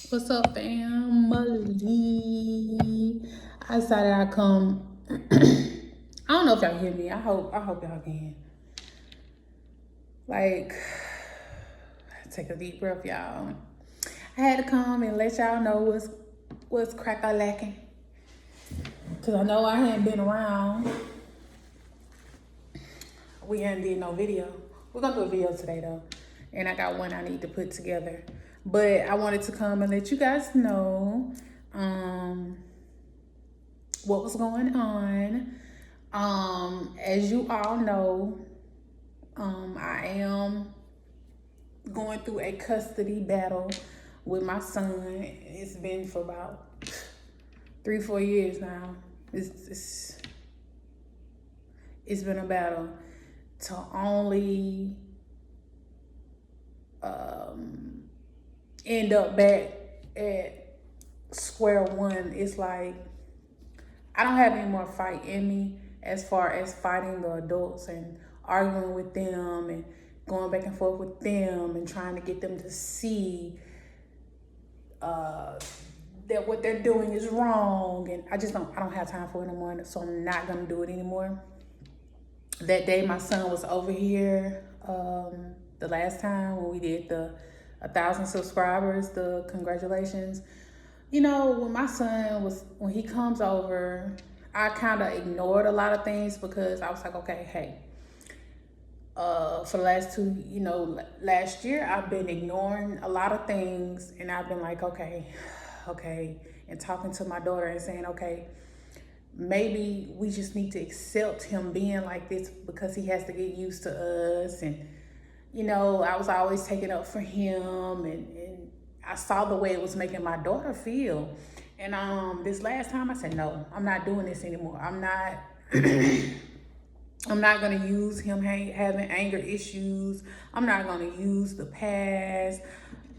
What's up, family? I decided I'd come. I don't know if y'all hear me. I hope y'all can. Like, take a deep breath, y'all. I had to come and let y'all know what's crack lacking. Cause I know I hadn't been around. We hadn't did no video. We're gonna do a video today though. And I got one I need to put together. But I wanted to come and let you guys know what was going on. As you all know, I am going through a custody battle with my son. It's been for about 3-4 years now. It's been a battle to only end up back at square one. It's like I don't have any more fight in me as far as fighting the adults and arguing with them and going back and forth with them and trying to get them to see that what they're doing is wrong. And I don't have time for it anymore, so I'm not gonna do it anymore. That day my son was over here, the last time when we did the 1,000 subscribers, the congratulations. You know, when he comes over, I kind of ignored a lot of things because I was like, okay, hey, for the last year, I've been ignoring a lot of things, and I've been like, okay, and talking to my daughter and saying, okay, maybe we just need to accept him being like this because he has to get used to us. And, you know, I was always taking up for him, and I saw the way it was making my daughter feel. And this last time I said, no, I'm not doing this anymore. I'm not gonna use him having anger issues. I'm not gonna use the past.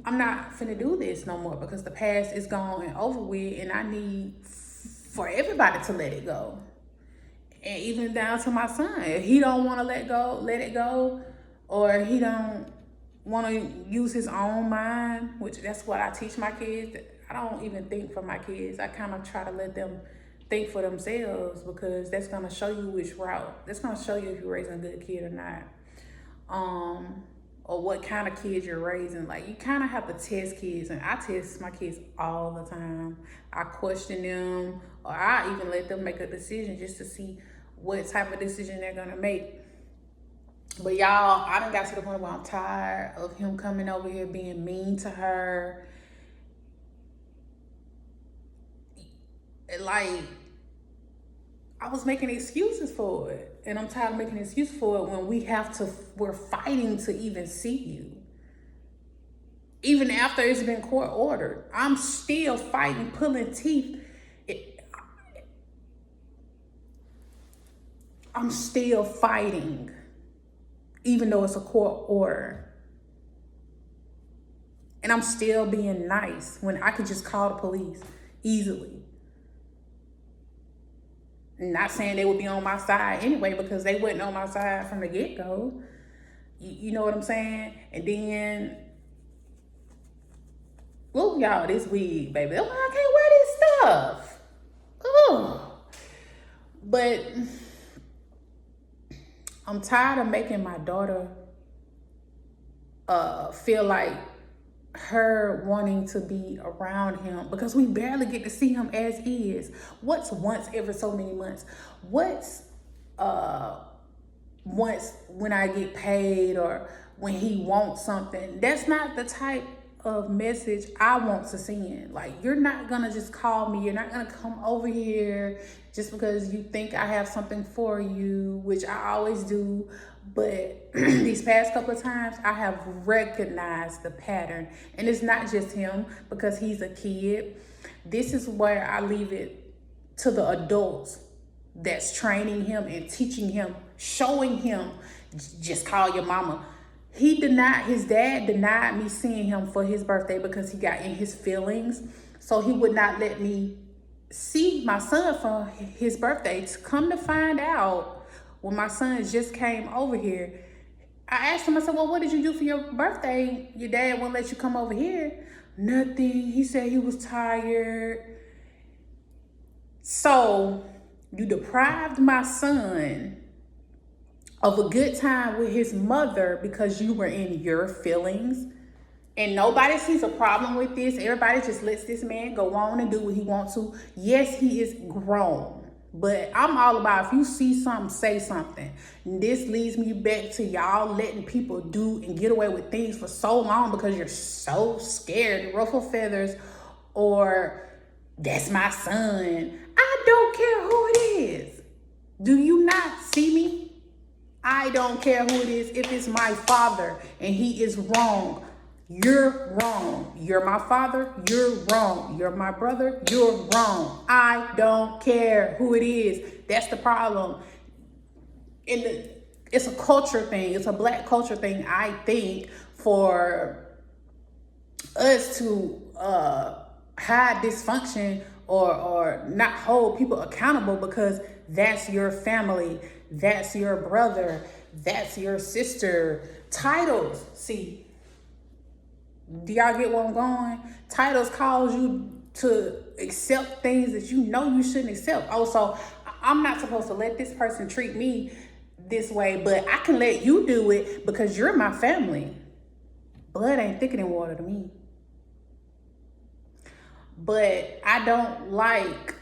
I'm not finna do this no more because the past is gone and over with, and I need for everybody to let it go. And even down to my son. If he don't wanna let it go, or he don't wanna use his own mind, which that's what I teach my kids. I don't even think for my kids. I kind of try to let them think for themselves because that's gonna show you which route. That's gonna show you if you're raising a good kid or not. Or what kind of kids you're raising. Like, you kind of have to test kids, and I test my kids all the time. I question them, or I even let them make a decision just to see what type of decision they're gonna make. But y'all, I done got to the point where I'm tired of him coming over here being mean to her. Like, I was making excuses for it. And I'm tired of making excuses for it when we're fighting to even see you. Even after it's been court ordered, I'm still fighting, pulling teeth. I'm still fighting, even though it's a court order. And I'm still being nice when I could just call the police easily. Not saying they would be on my side anyway, because they wasn't on my side from the get-go. You know what I'm saying? And then, look, y'all, this wig, baby. Oh, I can't wear this stuff. Oh. But I'm tired of making my daughter feel like her wanting to be around him, because we barely get to see him as is. What's once every so many months? What's once when I get paid or when he wants something? That's not the type of message I want to send. Like, you're not gonna just call me. You're not gonna come over here just because you think I have something for you, which I always do. But these past couple of times, I have recognized the pattern. And it's not just him, because he's a kid. This is where I leave it to the adults that's training him and teaching him, showing him, just call your mama. His dad denied me seeing him for his birthday because he got in his feelings. So he would not let me see my son for his birthday. To come to find out, when my son just came over here, I asked him, I said, well, what did you do for your birthday? Your dad wouldn't let you come over here. Nothing. He said he was tired. So you deprived my son of a good time with his mother because you were in your feelings. And nobody sees a problem with this. Everybody just lets this man go on and do what he wants to. Yes, he is grown. But I'm all about, if you see something, say something. And this leads me back to y'all letting people do and get away with things for so long because you're so scared to ruffle feathers, or that's my son. I don't care who it is. Do you not see me? I don't care who it is. If it's my father and he is wrong, you're wrong. You're my father, you're wrong. You're my brother, you're wrong. I don't care who it is. That's the problem. It's a culture thing. It's a black culture thing, I think, for us to hide dysfunction or not hold people accountable because that's your family, that's your brother, that's your sister. Titles, see, do y'all get where I'm going? Titles cause you to accept things that you know you shouldn't accept. Also, I'm not supposed to let this person treat me this way, but I can let you do it because you're my family. Blood ain't thicker than water to me. But I don't like,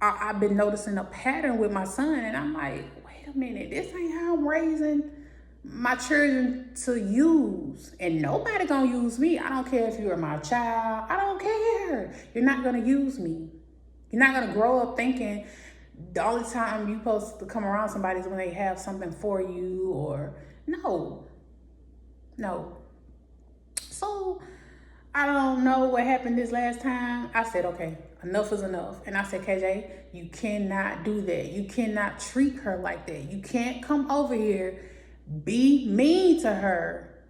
I've been noticing a pattern with my son, and I'm like, wait a minute, this ain't how I'm raising my children to use. And nobody gonna use me. I don't care if you're my child. I don't care. You're not gonna use me. You're not gonna grow up thinking the only time you're supposed to come around somebody is when they have something for you, or no. So I don't know what happened this last time. I said, okay, enough is enough. And I said, KJ, you cannot do that. You cannot treat her like that. You can't come over here, be mean to her.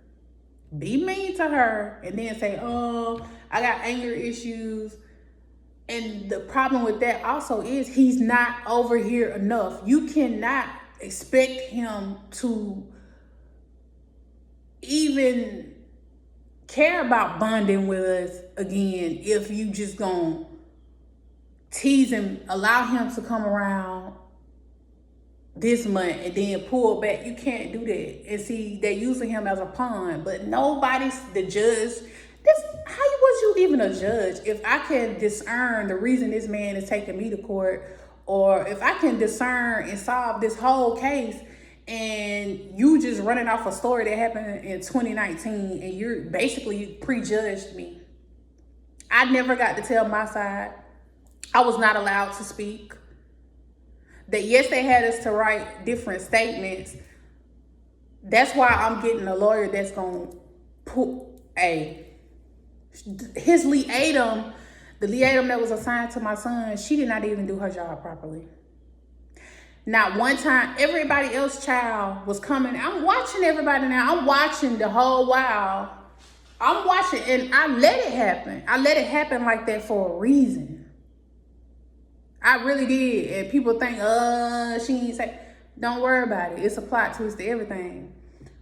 Be mean to her and then say, oh, I got anger issues. And the problem with that also is he's not over here enough. You cannot expect him to even care about bonding with us again if you just gonna tease him, allow him to come around this month and then pull back. You can't do that. And see, they're using him as a pawn, but nobody's the judge. How was you even a judge? If I can discern the reason this man is taking me to court, or if I can discern and solve this whole case, and you just running off a story that happened in 2019 and you're basically prejudged me. I never got to tell my side. I was not allowed to speak. That yes, they had us to write different statements. That's why I'm getting a lawyer that's gonna put his liaison, the liaison that was assigned to my son, she did not even do her job properly. Not one time, everybody else's child was coming. I'm watching everybody now. I'm watching the whole while. I'm watching, and I let it happen. I let it happen like that for a reason. I really did. And people think, she ain't say, don't worry about it. It's a plot twist to everything.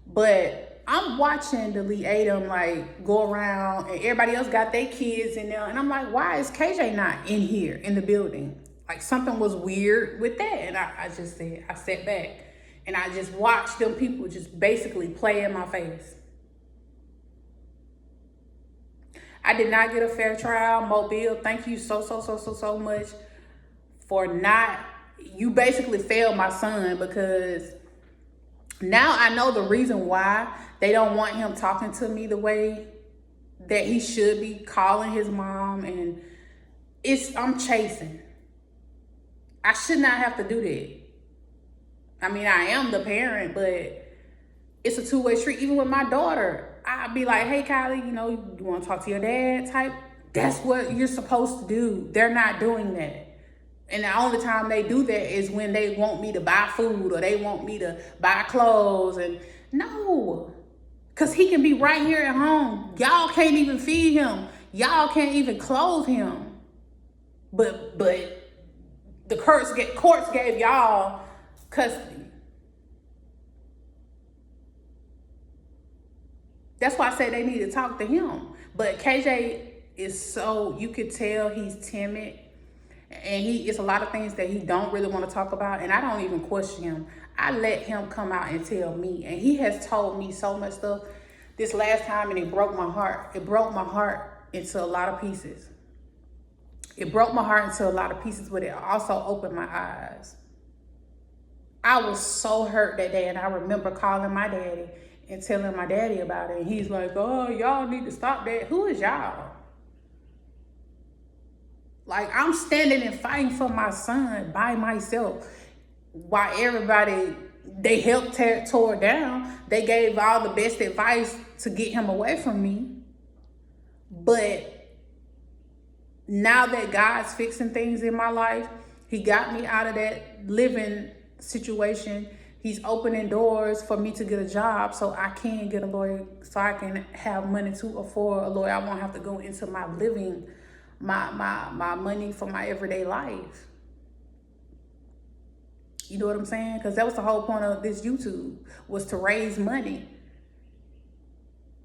But I'm watching the liaison like go around, and everybody else got their kids in there. And I'm like, why is KJ not in here in the building? Like something was weird with that. And I just said, I sat back and I just watched them people just basically play in my face. I did not get a fair trial. Mobile, thank you so much for not, you basically failed my son, because now I know the reason why they don't want him talking to me the way that he should be, calling his mom, and I'm chasing. I should not have to do that. I mean, I am the parent, but it's a two-way street. Even with my daughter, I'd be like, hey, Kylie, you want to talk to your dad type? That's what you're supposed to do. They're not doing that. And the only time they do that is when they want me to buy food or they want me to buy clothes. And no, because he can be right here at home. Y'all can't even feed him. Y'all can't even clothe him. But the courts gave y'all custody. That's why I say they need to talk to him. But KJ is so, you could tell he's timid, and it's a lot of things that he don't really want to talk about, and I don't even question him. I let him come out and tell me, and he has told me so much stuff this last time, and it broke my heart. It broke my heart into a lot of pieces. It broke my heart into a lot of pieces, but it also opened my eyes. I was so hurt that day, and I remember calling my daddy and telling my daddy about it, and he's like, oh, y'all need to stop that. Who is y'all? Like, I'm standing and fighting for my son by myself while everybody, they helped tore down. They gave all the best advice to get him away from me. But now that God's fixing things in my life, he got me out of that living situation. He's opening doors for me to get a job so I can get a lawyer, so I can have money to afford a lawyer. I won't have to go into my living, my money for my everyday life. You know what I'm saying? Because that was the whole point of this YouTube, was to raise money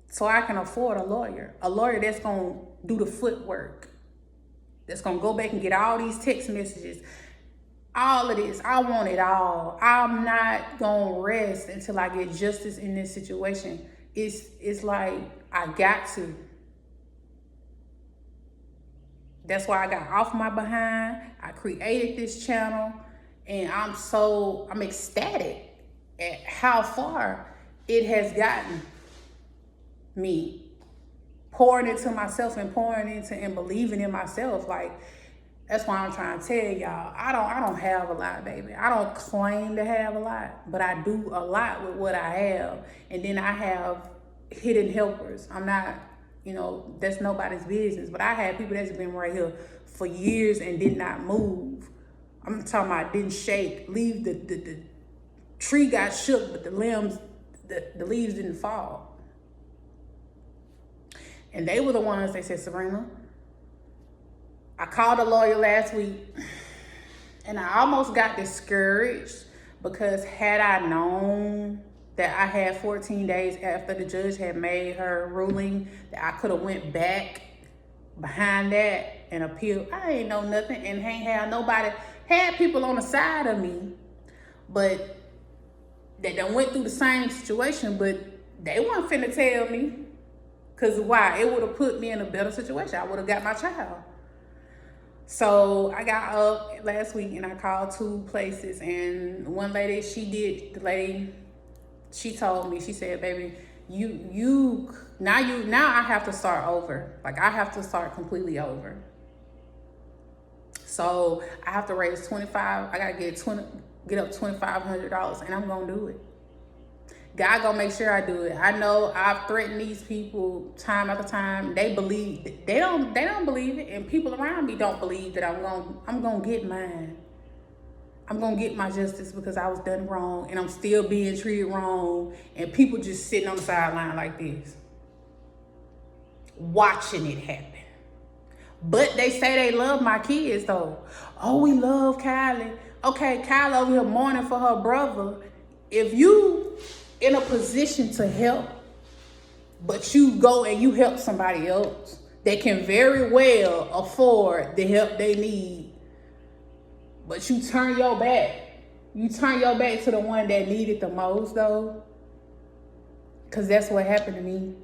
so I can afford a lawyer that's going to do the footwork, that's going to go back and get all these text messages, all of this. I want it all. I'm not going to rest until I get justice in this situation. It's like, I got to. That's why I got off my behind. I created this channel, and I'm ecstatic at how far it has gotten me, pouring into myself and pouring into and believing in myself. Like, that's why I'm trying to tell y'all, I don't have a lot, baby. I don't claim to have a lot, but I do a lot with what I have. And then I have hidden helpers. I'm not, that's nobody's business. But I had people that's been right here for years and did not move. I'm talking about didn't shake. The tree got shook, but the leaves didn't fall. And they were the ones, they said, Serena, I called a lawyer last week, and I almost got discouraged, because had I known that I had 14 days after the judge had made her ruling, that I could have went back behind that and appealed. I ain't know nothing and ain't had nobody, had people on the side of me, but that done went through the same situation, but they weren't finna tell me. Because why? It would have put me in a better situation. I would have got my child. So I got up last week and I called 2 places, and one lady, she told me, she said, baby, now I have to start over. Like, I have to start completely over. So I have to raise I gotta get up $2,500, and I'm gonna do it. God gonna make sure I do it. I know I've threatened these people time after time. They don't believe it, and people around me don't believe that I'm gonna get mine. I'm gonna get my justice, because I was done wrong, and I'm still being treated wrong, and people just sitting on the sideline like this, watching it happen. But they say they love my kids though. Oh, we love Kylie. Okay, Kylie over here mourning for her brother. If you in a position to help, but you go and you help somebody else that can very well afford the help they need, but you turn your back to the one that needed the most though, because that's what happened to me.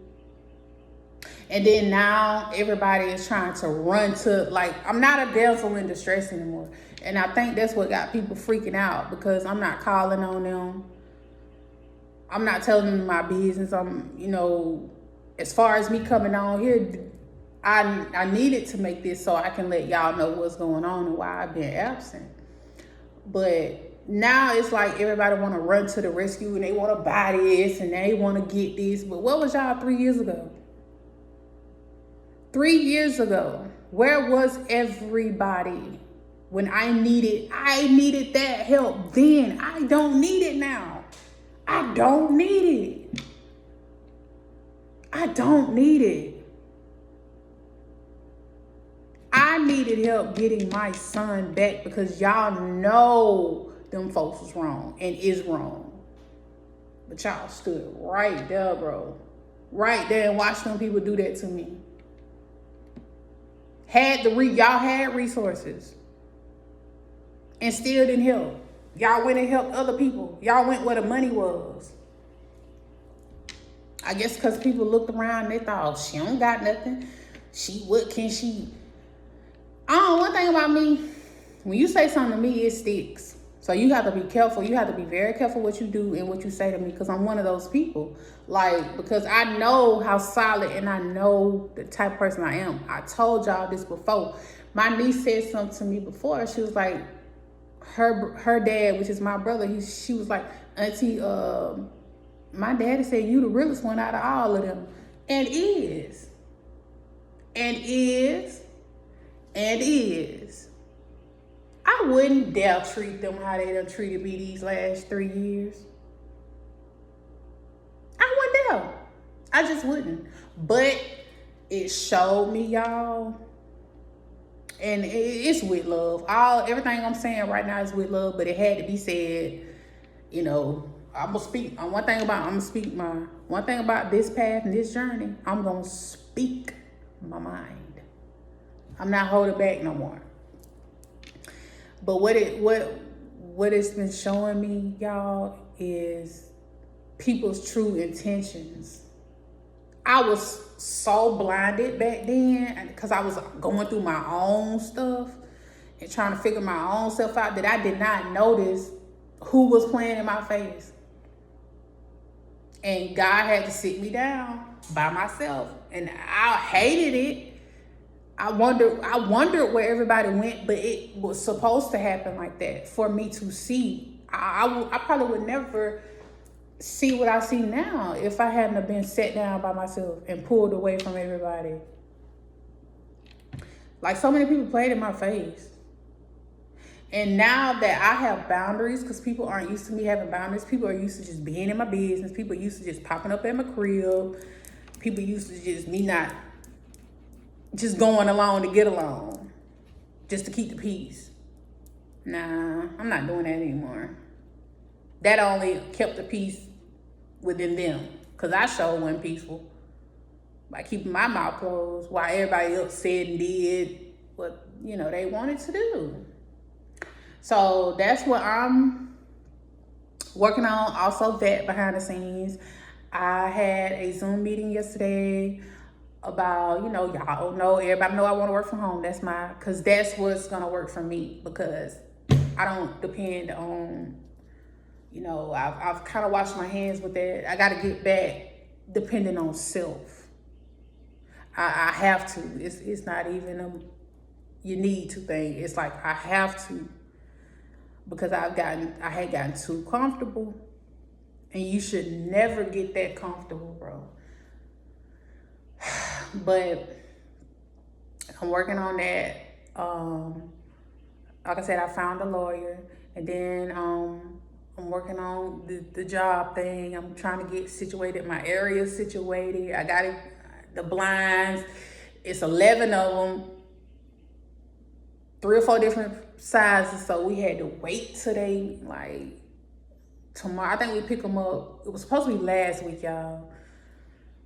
And then now everybody is trying to run to, like, I'm not a damsel in distress anymore. And I think that's what got people freaking out, because I'm not calling on them. I'm not telling them my business. As far as me coming on here, I needed to make this so I can let y'all know what's going on and why I've been absent. But now it's like everybody want to run to the rescue, and they want to buy this and they want to get this. But what was y'all 3 years ago? 3 years ago, where was everybody when I needed that help then? I don't need it now. I don't need it. I don't need it. I needed help getting my son back, because y'all know them folks was wrong and is wrong. But y'all stood right there, bro. right there and watch them people do that to me. Y'all had resources and still didn't help. Y'all went and helped other people. Y'all went where the money was. I guess because people looked around and they thought, she don't got nothing. What can she? One thing about me, when you say something to me, it sticks. So you have to be careful. You have to be very careful what you do and what you say to me, because I'm one of those people. Like, because I know how solid and I know the type of person I am. I told y'all this before. My niece said something to me before. She was like, her dad, which is my brother, she was like, Auntie, my daddy said you the realest one out of all of them. And is. I wouldn't dare treat them how they done treated me these last 3 years. I wouldn't dare. I just wouldn't. But it showed me, y'all. And it's with love. Everything I'm saying right now is with love, but it had to be said. You know, I'm gonna speak on one thing about this path and this journey. I'm gonna speak my mind. I'm not holding back no more. But what it's been showing me, y'all, is people's true intentions. I was so blinded back then because I was going through my own stuff and trying to figure my own self out that I did not notice who was playing in my face. And God had to sit me down by myself. And I hated it. I wondered where everybody went, but it was supposed to happen like that for me to see. I probably would never see what I see now if I hadn't have been sat down by myself and pulled away from everybody. Like, so many people played in my face. And now that I have boundaries, because people aren't used to me having boundaries, people are used to just being in my business. People are used to just popping up at my crib. People used to just me not just going along to get along, just to keep the peace. Nah, I'm not doing that anymore. That only kept the peace within them, because I sure wasn't peaceful by keeping my mouth closed while everybody else said and did what, they wanted to do. So that's what I'm working on. Also, that behind the scenes, I had a Zoom meeting yesterday about, y'all know, everybody know I want to work from home. Because that's what's going to work for me, because I don't depend on, I've kind of washed my hands with that. I got to get back depending on self. I have to. It's not even you need to thing. It's like I have to, because I had gotten too comfortable, and you should never get that comfortable, bro. But I'm working on that. Like I said, I found a lawyer, and then I'm working on the job thing. I'm trying to get situated, my area situated. I got the blinds. It's 11 of them, 3 or 4 different sizes. So we had to wait today, like tomorrow. I think we pick them up. It was supposed to be last week, y'all,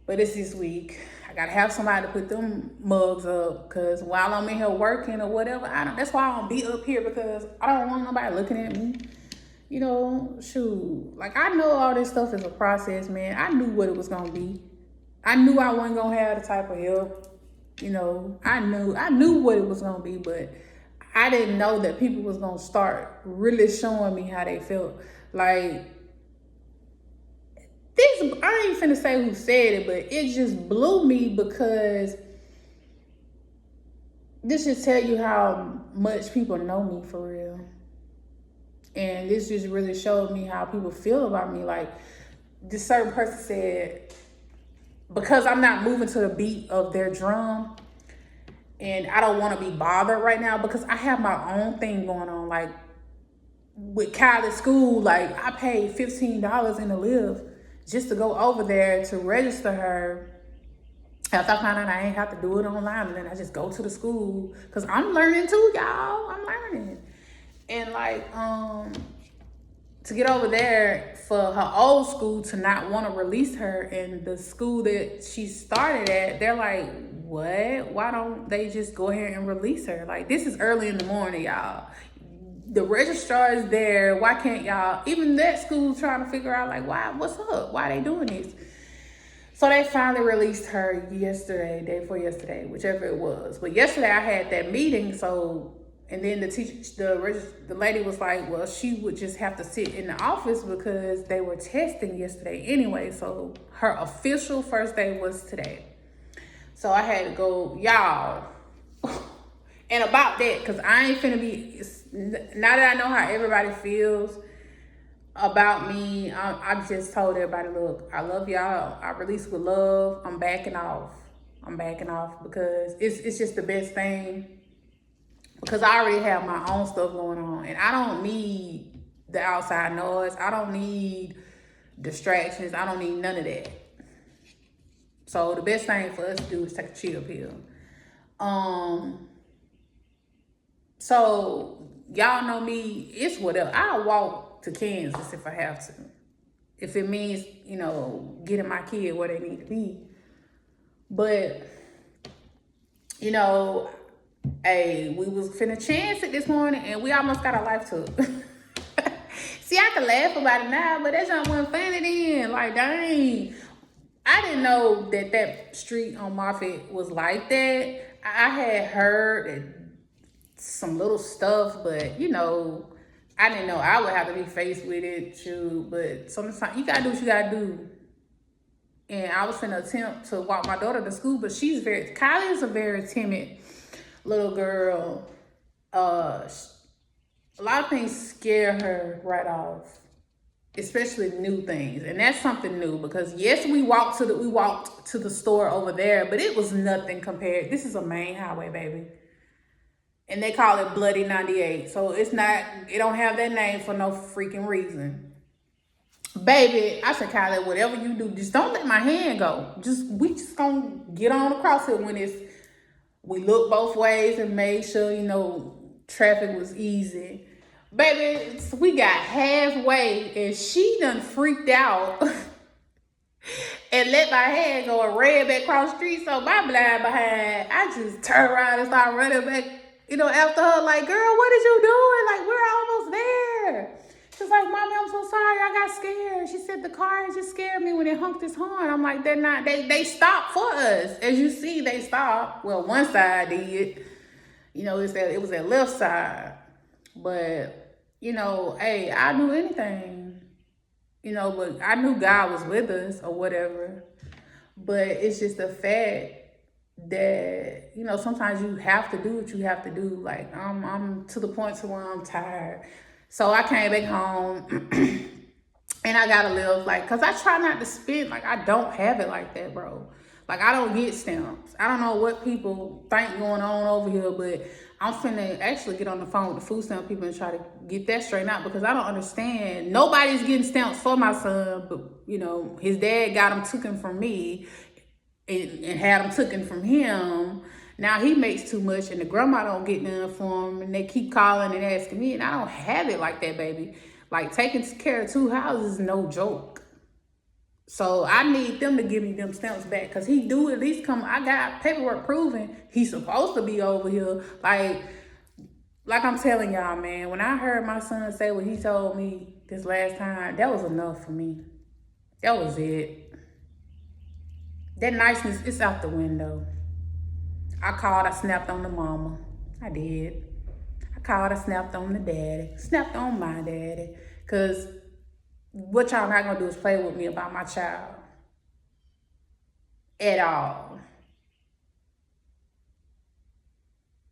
but it's this week. I gotta have somebody to put them mugs up, because while I'm in here working or whatever, that's why I don't be up here, because I don't want nobody looking at me. Shoot, like, I know all this stuff is a process, man. I knew what it was gonna be. I knew I wasn't gonna have the type of help. I knew what it was gonna be, but I didn't know that people was gonna start really showing me how they felt. Like, I ain't finna say who said it, but it just blew me, because this just tell you how much people know me for real. And this just really showed me how people feel about me. Like, this certain person said, because I'm not moving to the beat of their drum, and I don't want to be bothered right now, because I have my own thing going on. Like, with Kylie school, like, I paid $15 in the Lyft just to go over there to register her. After I found out I ain't have to do it online, and then I just go to the school, because I'm learning too, y'all. I'm learning. And like, to get over there for her old school to not want to release her, and the school that she started at, they're like, what? Why don't they just go ahead and release her? Like, this is early in the morning, y'all. The registrar is there. Why can't y'all, even that school trying to figure out, like, why, what's up? Why they doing this? So they finally released her yesterday, day before yesterday, whichever it was. But yesterday I had that meeting, so, and then the teacher, the lady was like, well, she would just have to sit in the office because they were testing yesterday anyway. So her official first day was today. So I had to go, y'all. And about that, because I ain't finna be, now that I know how everybody feels about me, I just told everybody, look, I love y'all. I release with love. I'm backing off. Because it's just the best thing. Because I already have my own stuff going on. And I don't need the outside noise. I don't need distractions. I don't need none of that. So the best thing for us to do is take a chill pill. So y'all know me, it's whatever. I'll walk to Kansas if I have to. If it means, you know, getting my kid where they need to be. But, you know, hey, we was finna chance it this morning and we almost got our life took. See, I can laugh about it now, but that junk wasn't funny then. Like, dang. I didn't know that street on Moffett was like that. I had heard some little stuff, but, you know, I didn't know I would have to be faced with it too. But sometimes you gotta do what you gotta do. And I was finna attempt to walk my daughter to school, but Kylie is a very timid little girl. A lot of things scare her right off, especially new things. And that's something new because yes, we walked to the store over there, but it was nothing compared. This is a main highway, baby. And they call it Bloody 98. So it don't have that name for no freaking reason. Baby, I said, Kylie, whatever you do, just don't let my hand go. We just gonna get on across it when we looked both ways and made sure, you know, traffic was easy. Baby, we got halfway and she done freaked out and let my hand go and ran back across the street. So my blind behind, I just turned around and started running back, you know, after her, like, girl, what is you doing? Like, we're almost there. She's like, Mommy, I'm so sorry, I got scared. She said the car just scared me when it honked its horn. I'm like, they stopped for us. As you see, they stopped. Well, one side did. You know, it was that left side. But, you know, hey, I knew anything. You know, but I knew God was with us or whatever. But it's just the fact that, you know, sometimes you have to do what you have to do. Like, I'm to the point to where I'm tired. So I came back home and I gotta live like, cause I try not to spend, like I don't have it like that, bro. Like I don't get stamps. I don't know what people think going on over here, but I'm finna actually get on the phone with the food stamp people and try to get that straightened out because I don't understand. Nobody's getting stamps for my son, but you know, his dad got them taken from me and had them taken from him. Now he makes too much and the grandma don't get none for him and they keep calling and asking me and I don't have it like that, baby. Like taking care of 2 houses is no joke. So I need them to give me them stamps back because he do at least come. I got paperwork proving he's supposed to be over here. Like I'm telling y'all, man, when I heard my son say what he told me this last time, that was enough for me. That was it. That niceness, it's out the window. I called, I snapped on the mama. I did. I called, I snapped on the daddy. Snapped on my daddy. Because what y'all not going to do is play with me about my child. At all.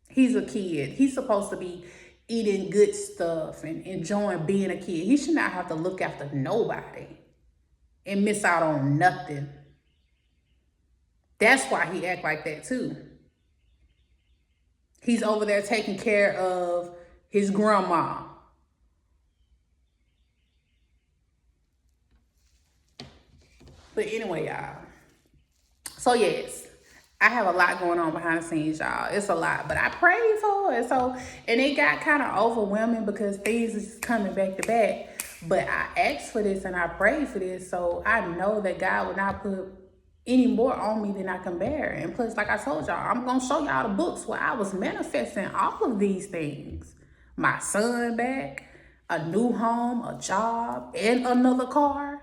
He's a kid. He's supposed to be eating good stuff and enjoying being a kid. He should not have to look after nobody and miss out on nothing. That's why he act like that too. He's over there taking care of his grandma. But anyway, y'all. So yes, I have a lot going on behind the scenes, y'all. It's a lot, but I prayed for it. So, and it got kind of overwhelming because things is coming back to back. But I asked for this and I prayed for this, so I know that God will not put any more on me than I can bear. And plus, like I told y'all, I'm gonna show y'all the books where I was manifesting all of these things. My son back, a new home, a job, and another car.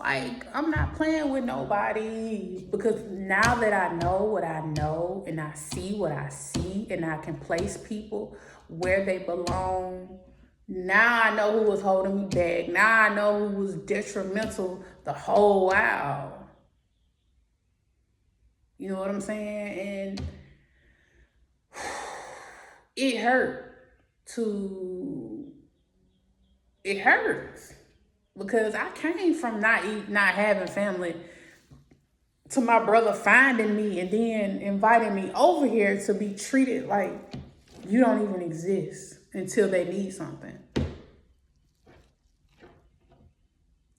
Like, I'm not playing with nobody, because now that I know what I know and I see what I see and I can place people where they belong, now I know who was holding me back. Now I know who was detrimental the whole while. You know what I'm saying? And it hurts because I came from not having family to my brother finding me and then inviting me over here to be treated like you don't even exist until they need something.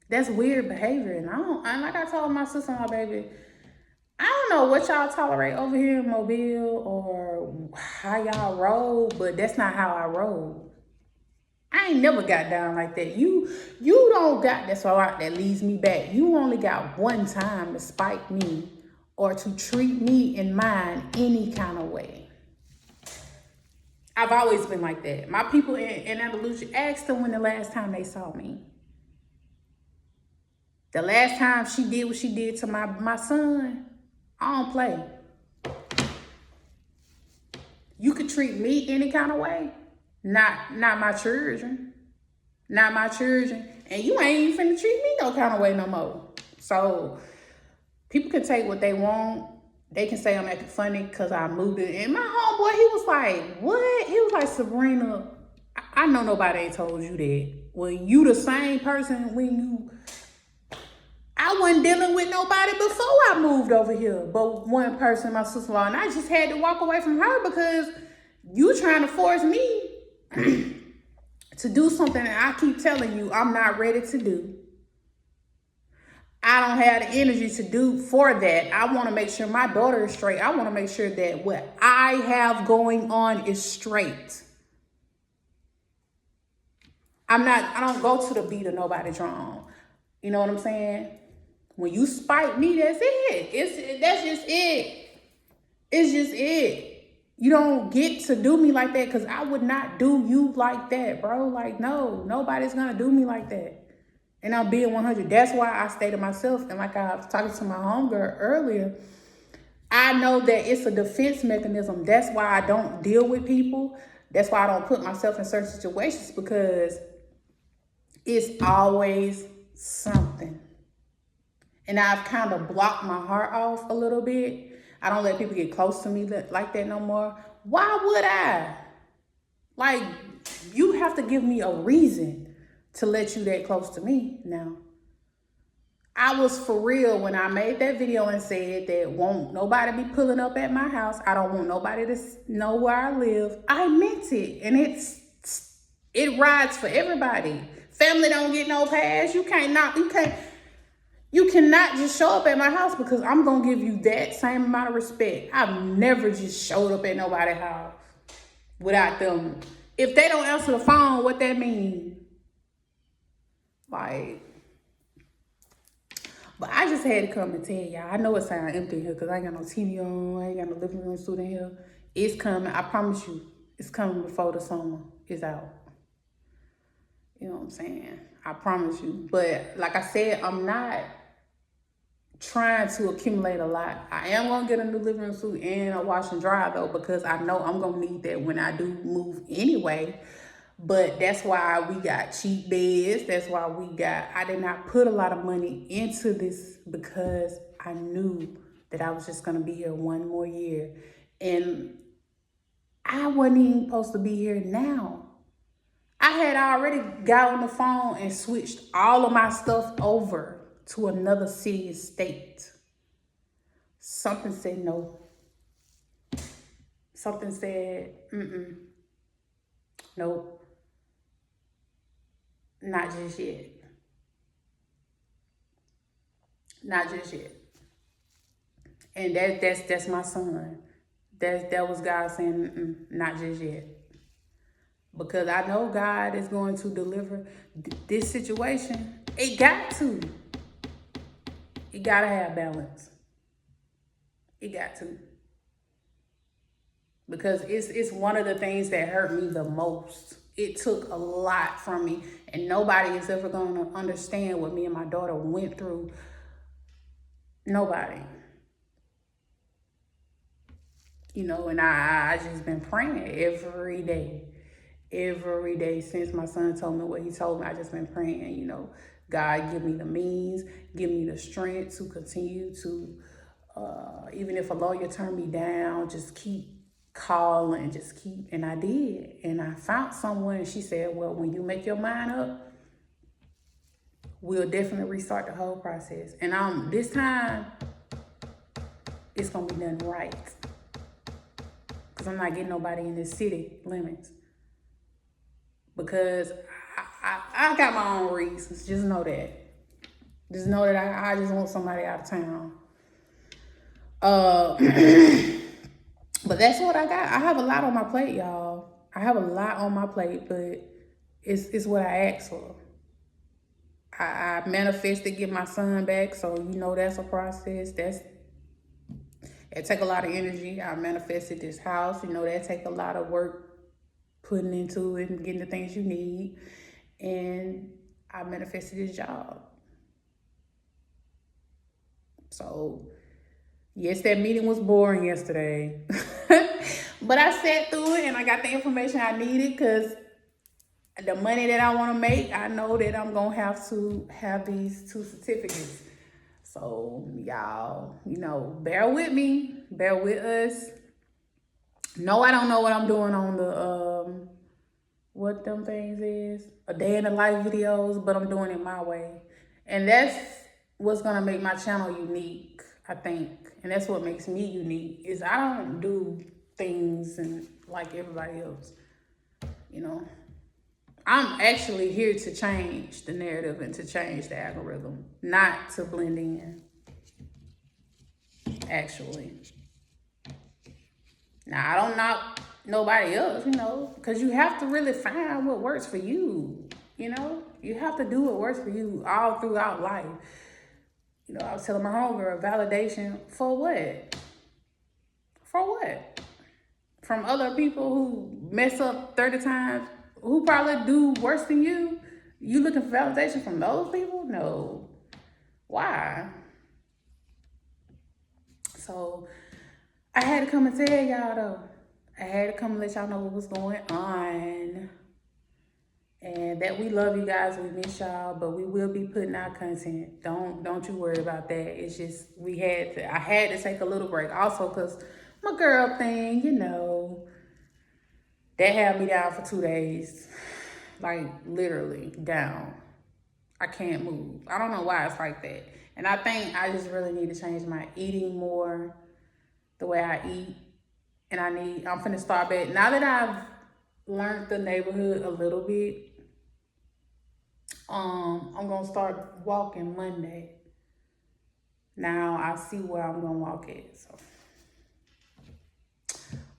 That's weird behavior. And like I told my sister and my baby, I don't know what y'all tolerate over here in Mobile or how y'all roll, but that's not how I roll. I ain't never got down like that. You don't got, that's why that leads me back. You only got one time to spite me or to treat me and mine any kind of way. I've always been like that. My people in Andalusia, asked them when the last time they saw me. The last time she did what she did to my son, I don't play. You could treat me any kind of way. Not my children. Not my children. And you ain't even finna treat me no kind of way no more. So people can take what they want. They can say I'm acting funny because I moved it. And my homeboy, he was like, what? He was like, Sabrina, I know nobody ain't told you that. Well, you the same person I wasn't dealing with nobody before I moved over here. But one person, my sister-in-law, and I just had to walk away from her because you trying to force me to do something that I keep telling you I'm not ready to do. I don't have the energy to do for that. I want to make sure my daughter is straight. I want to make sure that what I have going on is straight. I don't go to the beat of nobody drum. You know what I'm saying? When you spite me, that's it. That's just it. It's just it. You don't get to do me like that because I would not do you like that, bro. Like, no, nobody's going to do me like that. And I'm being 100. That's why I stay to myself. And like I was talking to my homegirl earlier, I know that it's a defense mechanism. That's why I don't deal with people. That's why I don't put myself in certain situations, because it's always something. And I've kind of blocked my heart off a little bit. I don't let people get close to me like that no more. Why would I? Like, you have to give me a reason to let you that close to me now. I was for real when I made that video and said that won't nobody be pulling up at my house. I don't want nobody to know where I live. I meant it. And it rides for everybody. Family don't get no pass. You cannot just show up at my house, because I'm going to give you that same amount of respect. I've never just showed up at nobody's house without them. If they don't answer the phone, what that mean? Like, but I just had to come and tell y'all. I know it sounds empty here because I ain't got no TV on. I ain't got no living room suit in here. It's coming. I promise you. It's coming before the summer is out. You know what I'm saying? I promise you. But like I said, I'm not trying to accumulate a lot. I am going to get a new living room suit and a wash and dry, though, because I know I'm going to need that when I do move anyway. But that's why we got cheap beds. That's why I did not put a lot of money into this, because I knew that I was just going to be here one more year. And I wasn't even supposed to be here now. I had already got on the phone and switched all of my stuff over to another city and state. Something said no. Something said, nope. Not just yet. Not just yet. And that's my son. That was God saying, not just yet. because I know God is going to deliver this situation. It got to. It got to have balance. It got to. Because it's one of the things that hurt me the most. It took a lot from me, and nobody is ever going to understand what me and my daughter went through. Nobody. You know, and I just been praying every day since my son told me what he told me. I just been praying, you know, God, give me the means, give me the strength to continue to, even if a lawyer turned me down, just keep calling, and I did. And I found someone, and she said, well, when you make your mind up, we'll definitely restart the whole process. And this time, it's gonna be done right. Because I'm not getting nobody in this city limits. Because I got my own reasons. Just know that. Just know that I just want somebody out of town. But that's what I got. I have a lot on my plate, y'all. I have a lot on my plate, but it's what I asked for. I manifested get my son back, so you know that's a process. It take a lot of energy. I manifested this house. You know, that take a lot of work putting into it and getting the things you need. And I manifested this job. So, yes, that meeting was boring yesterday. But I sat through it and I got the information I needed, because the money that I want to make, I know that I'm going to have to have these 2 certificates. So, y'all, you know, bear with me. Bear with us. No, I don't know what I'm doing on the, what them things is. A day in the life videos, but I'm doing it my way. And that's what's going to make my channel unique, I think. And that's what makes me unique, is I don't do things and like everybody else. You know, I'm actually here to change the narrative and to change the algorithm, not to blend in, actually. Now, I don't knock nobody else, you know, because you have to really find what works for you, you know? You have to do what works for you all throughout life. You know, I was telling my homegirl, validation for what? For what? From other people who mess up 30 times, who probably do worse than you? You looking for validation from those people? No. Why? So I had to come and tell y'all though. I had to come and let y'all know what was going on. And that we love you guys, we miss y'all, but we will be putting out content. Don't you worry about that. It's just I had to take a little break. Also, because my girl thing, you know, that had me down for 2 days. Like, literally down. I can't move. I don't know why it's like that. And I think I just really need to change my eating more, the way I eat. And I'm finna start back. Now that I've learned the neighborhood a little bit, I'm gonna start walking Monday. Now I see where I'm gonna walk at. So,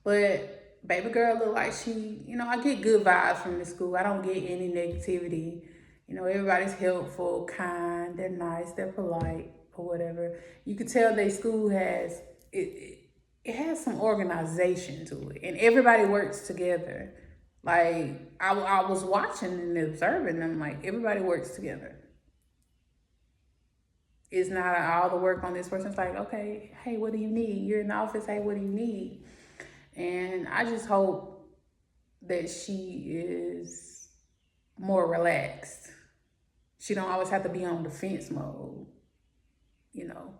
but baby girl look like she, you know, I get good vibes from this school. I don't get any negativity. You know, everybody's helpful, kind, they're nice, they're polite, or whatever. You could tell their school has it has some organization to it, and everybody works together. Like, I was watching and observing them, like, everybody works together. It's not all the work on this person. It's like, okay, hey, what do you need? You're in the office, hey, what do you need? And I just hope that she is more relaxed. She don't always have to be on defense mode, you know.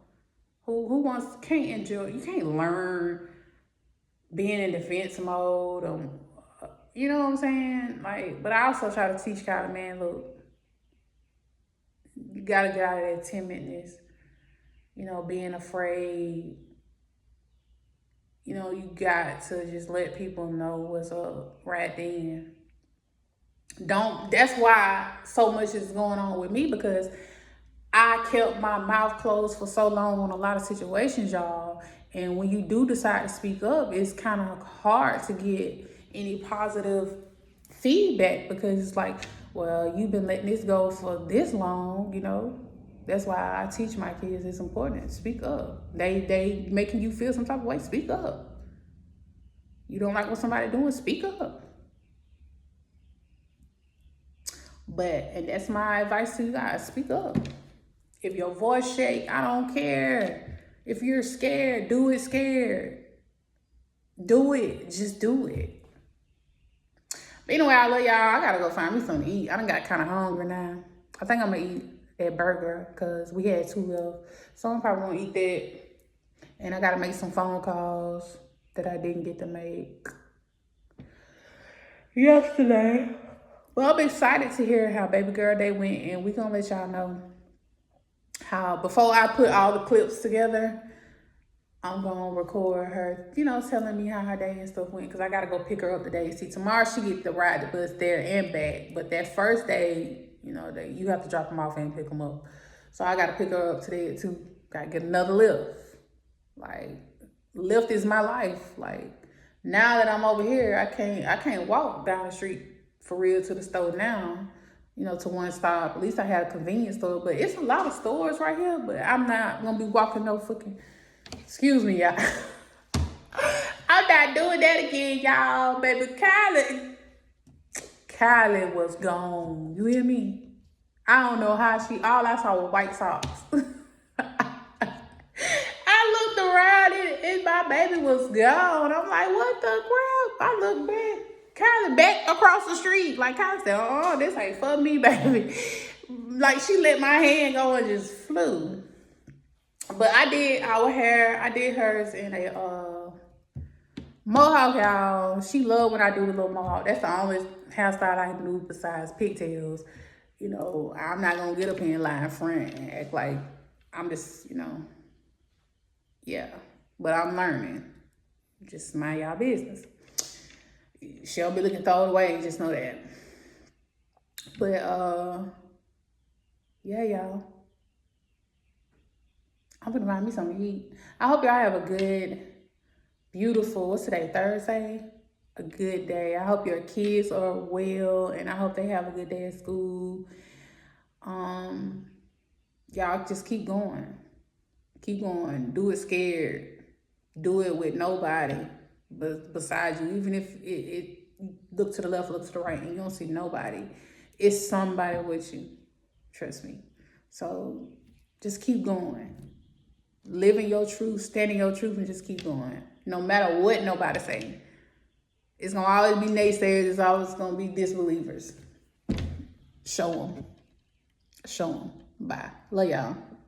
Who can't enjoy, you can't learn being in defense mode, you know what I'm saying? Like, but I also try to teach Kylie, man, look, you gotta get out of that timidness, you know, being afraid. You know, you got to just let people know what's up right then. That's why so much is going on with me, because I kept my mouth closed for so long on a lot of situations, y'all. And when you do decide to speak up, it's kind of hard to get any positive feedback, because it's like, well, you've been letting this go for this long, you know. That's why I teach my kids it's important. Speak up. They making you feel some type of way, speak up. You don't like what somebody doing, speak up. And that's my advice to you guys, speak up. If your voice shake, I don't care. If you're scared, do it scared. Do it, just do it. But anyway, I love y'all. I gotta go find me something to eat. I done got kind of hungry now. I think I'm gonna eat that burger because we had 2 left. So I'm probably gonna eat that. And I gotta make some phone calls that I didn't get to make yesterday. Well, I'm excited to hear how baby girl day went, and we gonna let y'all know how, before I put all the clips together, I'm gonna record her, you know, telling me how her day and stuff went, because I gotta go pick her up today. See, tomorrow she get to ride the bus there and back, but that first day, you know, you have to drop them off and pick them up. So I gotta pick her up today too. Gotta get another lift. Like, lift is my life. Like, now that I'm over here, I can't walk down the street for real to the store now, you know, to one stop. At least I had a convenience store, but it's a lot of stores right here, but I'm not gonna be walking no fucking, excuse me, y'all. I'm not doing that again, y'all. Baby, Kylie was gone. You hear me? I don't know how all I saw was white socks. I looked around and my baby was gone. I'm like, what the crap? I look back. Kylie back across the street. Like, Kylie said, oh, this ain't for me, baby. Like, she let my hand go and just flew. But I did our hair. I did hers in a mohawk, y'all. She loved when I do the little mohawk. That's the only hairstyle I can do besides pigtails. You know, I'm not going to get up here and lie in front and act like I'm just, you know, yeah. But I'm learning. Just mind y'all business. She'll be looking throw it away, just know that. But, yeah, y'all. I'm gonna find me something to eat. I hope y'all have a good, beautiful, what's today, Thursday? A good day. I hope your kids are well, and I hope they have a good day at school. Y'all just keep going. Keep going. Do it scared. Do it with nobody besides you. Even if it look to the left, look to the right, and you don't see nobody, it's somebody with you. Trust me. So just keep going. Living your truth, standing your truth, and just keep going. No matter what nobody say. It's going to always be naysayers. It's always going to be disbelievers. Show them. Show them. Bye. Love y'all.